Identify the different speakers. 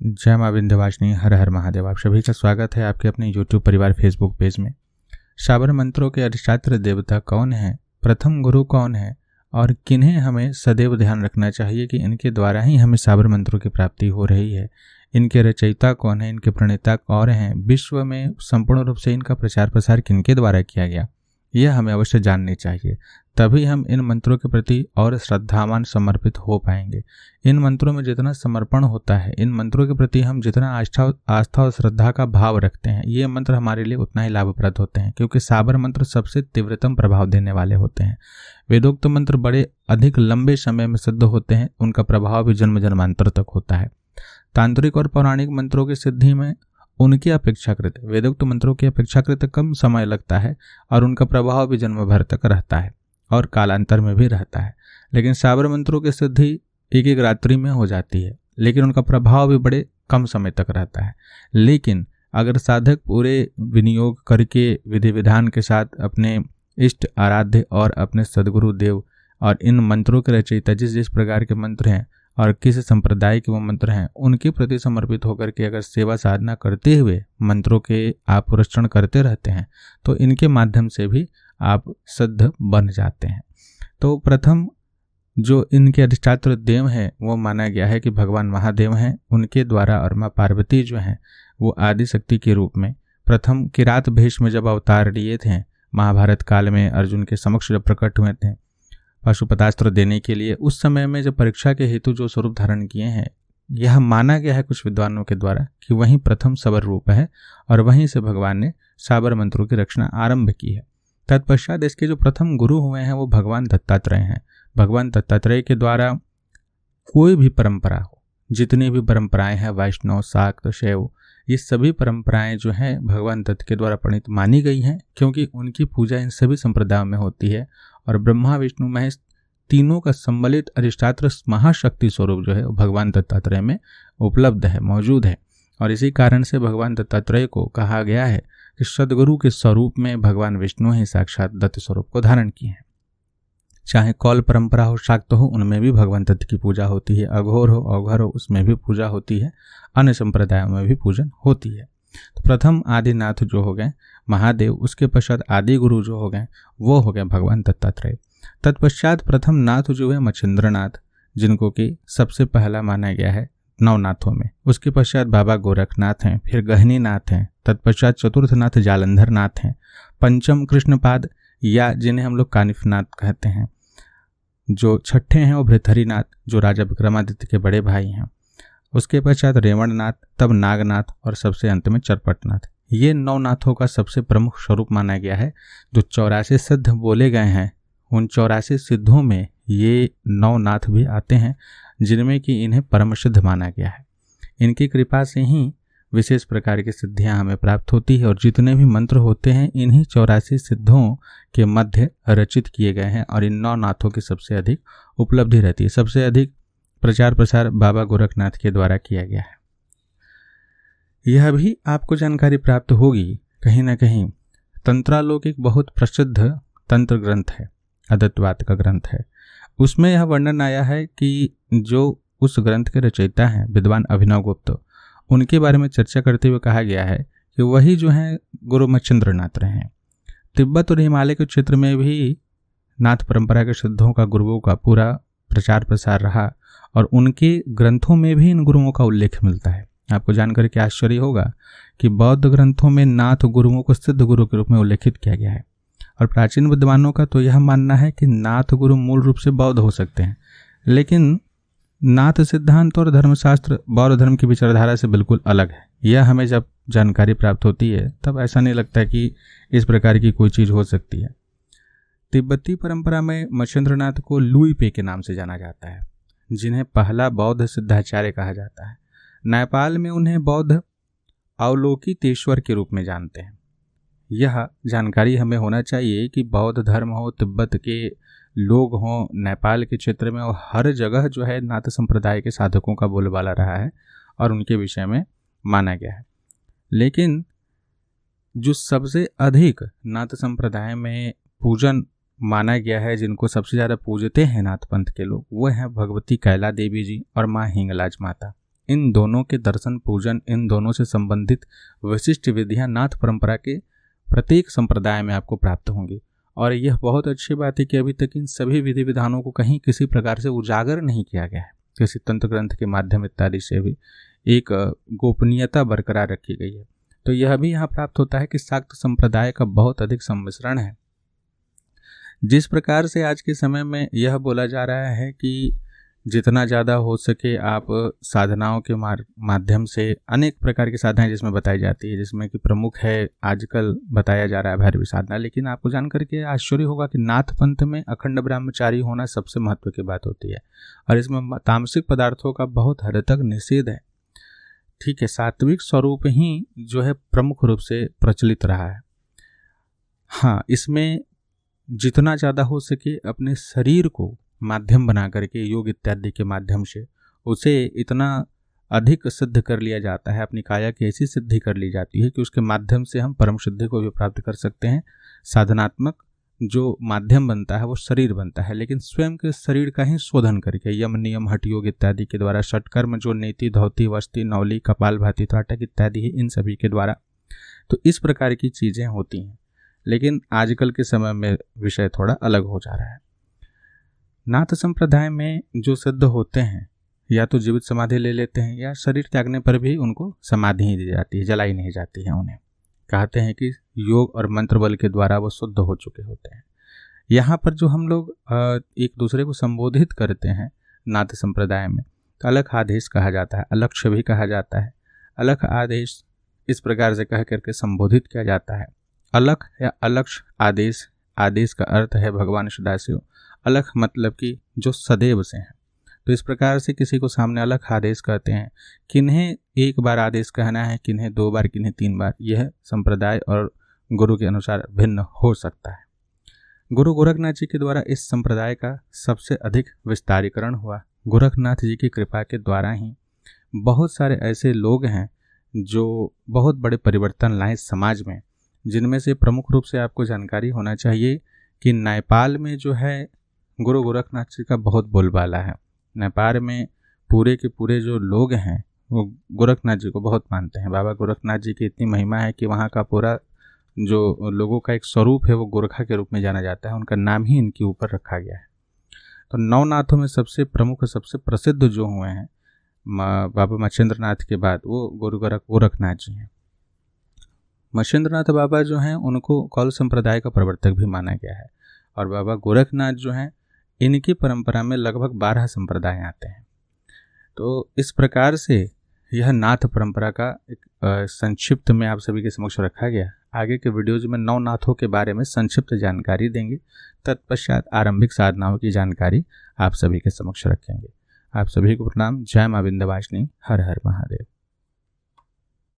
Speaker 1: जय मां विंध्यवासिनी, हर हर महादेव। आप सभी का स्वागत है आपके अपने YouTube परिवार फेसबुक पेज में। शाबर मंत्रों के अधिष्ठात्र देवता कौन है, प्रथम गुरु कौन है और किन्हें हमें सदैव ध्यान रखना चाहिए कि इनके द्वारा ही हमें शाबर मंत्रों की प्राप्ति हो रही है। इनके रचयिता कौन है, इनके प्रणेता कौन हैं, विश्व में संपूर्ण रूप से इनका प्रचार प्रसार किनके द्वारा किया गया, यह हमें अवश्य जाननी चाहिए। तभी हम इन मंत्रों के प्रति और श्रद्धावान समर्पित हो पाएंगे। इन मंत्रों में जितना समर्पण होता है, इन मंत्रों के प्रति हम जितना आस्था और श्रद्धा का भाव रखते हैं, ये मंत्र हमारे लिए उतना ही लाभप्रद होते हैं, क्योंकि शाबर मंत्र सबसे तीव्रतम प्रभाव देने वाले होते हैं। वेदोक्त मंत्र बड़े अधिक लंबे समय में सिद्ध होते हैं, उनका प्रभाव भी जन्म जन्मांतर तक होता है। तांत्रिक और पौराणिक मंत्रों की सिद्धि में उनकी अपेक्षाकृत वेदोक्त मंत्रों की अपेक्षाकृत कम समय लगता है और उनका प्रभाव भी जन्म भर तक रहता है और कालांतर में भी रहता है। लेकिन शाबर मंत्रों की सिद्धि एक एक रात्रि में हो जाती है, लेकिन उनका प्रभाव भी बड़े कम समय तक रहता है। लेकिन अगर साधक पूरे विनियोग करके विधि विधान के साथ अपने इष्ट आराध्य और अपने सदगुरु देव और इन मंत्रों के रचयिता जिस जिस प्रकार के मंत्र हैं और किस संप्रदाय के वो मंत्र हैं, उनके प्रति समर्पित होकर के अगर सेवा साधना करते हुए मंत्रों के आप पुरस्करण करते रहते हैं तो इनके माध्यम से भी आप सिद्ध बन जाते हैं। तो प्रथम जो इनके अधिष्ठात्र देव हैं वो माना गया है कि भगवान महादेव हैं। उनके द्वारा और माँ पार्वती जो हैं वो आदि शक्ति के रूप में प्रथम किरात भेष में जब अवतार लिए थे, महाभारत काल में अर्जुन के समक्ष जब प्रकट हुए थे पाशुपतास्त्र देने के लिए, उस समय में जब परीक्षा के हेतु जो स्वरूप धारण किए हैं, यह माना गया है कुछ विद्वानों के द्वारा कि वही प्रथम शाबर रूप है और वहीं से भगवान ने शाबर मंत्रों की रचना आरंभ की है। तत्पश्चात इसके जो प्रथम गुरु हुए हैं वो भगवान दत्तात्रेय हैं। भगवान दत्तात्रेय के द्वारा कोई भी परंपरा हो, जितनी भी परंपराएं हैं, वैष्णव, शाक्त, शैव, ये सभी परंपराएं जो हैं भगवान दत्त के द्वारा प्रणीत मानी गई हैं, क्योंकि उनकी पूजा इन सभी संप्रदायों में होती है और ब्रह्मा विष्णु महेश तीनों का सम्मिलित अधिष्ठात्र महाशक्ति स्वरूप जो है भगवान दत्तात्रेय में उपलब्ध है, मौजूद है। और इसी कारण से भगवान दत्तात्रेय को कहा गया है कि सदगुरु के स्वरूप में भगवान विष्णु ही साक्षात दत्त स्वरूप को धारण किए हैं। चाहे कौल परंपरा हो, शाक्त हो, उनमें भी भगवान दत्त की पूजा होती है। अघोर हो, अवघर हो, उसमें भी पूजा होती है। अन्य संप्रदायों में भी पूजन होती है। तो प्रथम आदिनाथ जो हो गए महादेव, उसके पश्चात आदि गुरु जो हो गए वो हो गए भगवान दत्तात्रेय। तत्पश्चात प्रथम नाथ जो है मच्छिंद्रनाथ, जिनको कि सबसे पहला माना गया है नवनाथों में। उसके पश्चात बाबा गोरखनाथ हैं, फिर गहनीनाथ हैं, तत्पश्चात चतुर्थ नाथ जालंधर नाथ हैं, पंचम कृष्णपाद या जिन्हें हम लोग कानिफनाथ कहते हैं, जो छठे हैं वो भृतहरिनाथ जो राजा विक्रमादित्य के बड़े भाई हैं। उसके पश्चात रेवणनाथ, तब नागनाथ और सबसे अंत में चरपटनाथ। ये नवनाथों का सबसे प्रमुख स्वरूप माना गया है। जो 84 सिद्ध बोले गए हैं, उन 84 सिद्धों में ये नवनाथ भी आते हैं, जिनमें कि इन्हें परम सिद्ध माना गया है। इनकी कृपा से ही विशेष प्रकार की सिद्धियां हमें प्राप्त होती है और जितने भी मंत्र होते हैं इन्हीं 84 सिद्धों के मध्य रचित किए गए हैं और इन नवनाथों की सबसे अधिक उपलब्धि रहती है। सबसे अधिक प्रचार प्रसार बाबा गोरखनाथ के द्वारा किया गया है। यह भी आपको जानकारी प्राप्त होगी कहीं ना कहीं, तंत्रालोक एक बहुत प्रसिद्ध तंत्र ग्रंथ है, अद्वैतवाद का ग्रंथ है। उसमें यह वर्णन आया है कि जो उस ग्रंथ के रचयिता हैं विद्वान अभिनव गुप्त, उनके बारे में चर्चा करते हुए कहा गया है कि वही जो हैं गुरु मच्छिंद्रनाथ रहे हैं। तिब्बत और हिमालय के क्षेत्र में भी नाथ परंपरा के सिद्धों का, गुरुओं का पूरा प्रचार प्रसार रहा और उनके ग्रंथों में भी इन गुरुओं का उल्लेख मिलता है। आपको जानकर के आश्चर्य होगा कि बौद्ध ग्रंथों में नाथ गुरुओं को सिद्ध गुरु के रूप में उल्लेखित किया गया है और प्राचीन विद्वानों का तो यह मानना है कि नाथ गुरु मूल रूप से बौद्ध हो सकते हैं, लेकिन नाथ सिद्धांत और धर्मशास्त्र बौद्ध धर्म की विचारधारा से बिल्कुल अलग है। यह हमें जब जानकारी प्राप्त होती है तब ऐसा नहीं लगता कि इस प्रकार की कोई चीज़ हो सकती है। तिब्बती परंपरा में मच्छिंद्रनाथ को लुई पे के नाम से जाना जाता है, जिन्हें पहला बौद्ध सिद्धाचार्य कहा जाता है। नेपाल में उन्हें बौद्ध अवलोकितेश्वर के रूप में जानते हैं। यह जानकारी हमें होना चाहिए कि बौद्ध धर्म हो, तिब्बत के लोग हों, नेपाल के क्षेत्र में, और हर जगह जो है नाथ संप्रदाय के साधकों का बोलबाला रहा है और उनके विषय में माना गया है। लेकिन जो सबसे अधिक नाथ संप्रदाय में पूजन माना गया है, जिनको सबसे ज़्यादा पूजते हैं नाथ पंथ के लोग, वो हैं भगवती कैला देवी जी और माँ हिंगलाज माता। इन दोनों के दर्शन पूजन, इन दोनों से संबंधित विशिष्ट विधियां नाथ परंपरा के प्रत्येक संप्रदाय में आपको प्राप्त होंगी। और यह बहुत अच्छी बात है कि अभी तक इन सभी विधि विधानों को कहीं किसी प्रकार से उजागर नहीं किया गया है, किसी तंत्र ग्रंथ के माध्यम इत्यादि से भी एक गोपनीयता बरकरार रखी गई है। तो यह भी यहाँ प्राप्त होता है कि शाक्त संप्रदाय का बहुत अधिक सम्मिश्रण है। जिस प्रकार से आज के समय में यह बोला जा रहा है कि जितना ज़्यादा हो सके आप साधनाओं के माध्यम से, अनेक प्रकार की साधनाएं जिसमें बताई जाती है, जिसमें कि प्रमुख है आजकल बताया जा रहा है भैरवी साधना। लेकिन आपको जानकर के आश्चर्य होगा कि नाथ पंथ में अखंड ब्रह्मचारी होना सबसे महत्व की बात होती है और इसमें तामसिक पदार्थों का बहुत हद तक निषेध है। ठीक है, सात्विक स्वरूप ही जो है प्रमुख रूप से प्रचलित रहा है। हाँ, इसमें जितना ज़्यादा हो सके अपने शरीर को माध्यम बना करके योग इत्यादि के माध्यम से उसे इतना अधिक सिद्ध कर लिया जाता है, अपनी काया की ऐसी सिद्धि कर ली जाती है कि उसके माध्यम से हम परम सिद्धि को भी प्राप्त कर सकते हैं। साधनात्मक जो माध्यम बनता है वो शरीर बनता है, लेकिन स्वयं के शरीर का ही शोधन करके यम नियम हठ योग इत्यादि के द्वारा, षटकर्म जो नीति धौती वस्ती नौली कपाल भाती त्राटक इत्यादि है, इन सभी के द्वारा। तो इस प्रकार की चीज़ें होती हैं। लेकिन आजकल के समय में विषय थोड़ा अलग हो जा रहा है। नाथ संप्रदाय में जो सिद्ध होते हैं या तो जीवित समाधि ले लेते हैं या शरीर त्यागने पर भी उनको समाधि ही दी जाती है, जलाई नहीं जाती है। उन्हें कहते हैं कि योग और मंत्र बल के द्वारा वो शुद्ध हो चुके होते हैं। यहाँ पर जो हम लोग एक दूसरे को संबोधित करते हैं नाथ संप्रदाय में, तो अलख आदेश कहा जाता है, अलक्ष्य भी कहा जाता है। अलख आदेश इस प्रकार से कह करके संबोधित किया जाता है। अलख या अलक्ष्य आदेश, आदेश का अर्थ है भगवान सदाशिव, अलख मतलब कि जो सदैव से हैं। तो इस प्रकार से किसी को सामने अलख आदेश कहते हैं। किन्हें एक बार आदेश कहना है, किन्हें 2 बार, किन्हें 3 बार, यह संप्रदाय और गुरु के अनुसार भिन्न हो सकता है। गुरु गोरखनाथ जी के द्वारा इस संप्रदाय का सबसे अधिक विस्तारीकरण हुआ। गोरखनाथ जी की कृपा के द्वारा ही बहुत सारे ऐसे लोग हैं जो बहुत बड़े परिवर्तन लाए समाज में, जिनमें से प्रमुख रूप से आपको जानकारी होना चाहिए कि नेपाल में जो है गुरु गोरखनाथ जी का बहुत बोलबाला है। नेपाल में पूरे के पूरे जो लोग हैं वो गोरखनाथ जी को बहुत मानते हैं। बाबा गोरखनाथ जी की इतनी महिमा है कि वहाँ का पूरा जो लोगों का एक स्वरूप है वो गोरखा के रूप में जाना जाता है, उनका नाम ही इनके ऊपर रखा गया है। तो नवनाथों में सबसे प्रमुख, सबसे प्रसिद्ध जो हुए हैं बाबा मच्छिंद्रनाथ के बाद वो गुरु गोरखनाथ जी हैं। मच्छिंद्रनाथ बाबा जो हैं उनको कौल संप्रदाय का प्रवर्तक भी माना गया है और बाबा गोरखनाथ जो हैं इनकी परंपरा में लगभग 12 संप्रदाय आते हैं। तो इस प्रकार से यह नाथ परंपरा का एक संक्षिप्त में आप सभी के समक्ष रखा गया। आगे के वीडियोज में नवनाथों के बारे में संक्षिप्त जानकारी देंगे, तत्पश्चात आरंभिक साधनाओं की जानकारी आप सभी के समक्ष रखेंगे। आप सभी को प्रणाम। जय मां विंध्यवासिनी। हर हर महादेव।